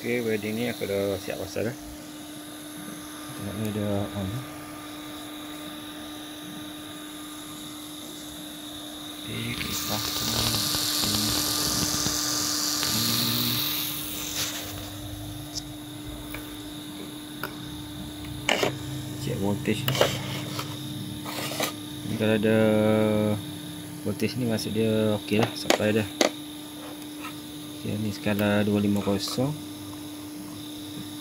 Okay, wedding ni aku dah siap pasal dah. Tengok ni dah on. Okay, kipas tu sini. Check voltage. Ni kalau ada voltage ni maksud dia okey lah, supply dah. Okay, ni skala 250.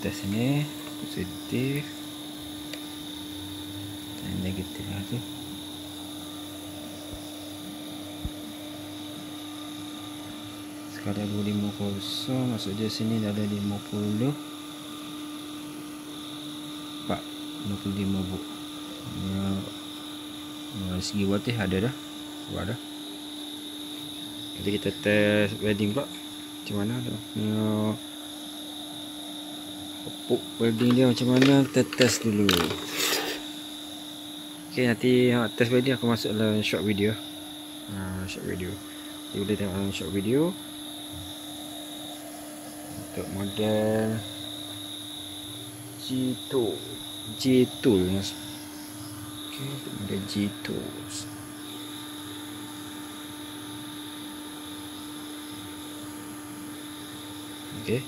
Test ni positif dan negatif lah tu. Skala 250 maksud dia sini dah ada 50 55 volt. Dari segi voltage ada dah, buat dah. Jadi kita test welding pula macam mana tu. Output welding dia macam mana, kita test dulu. Okay, nanti test welding aku masuk dalam short video. Short video. Jadi boleh tengok dalam short video. Untuk model G-Tool. Okay, untuk model G-Tools. Okay.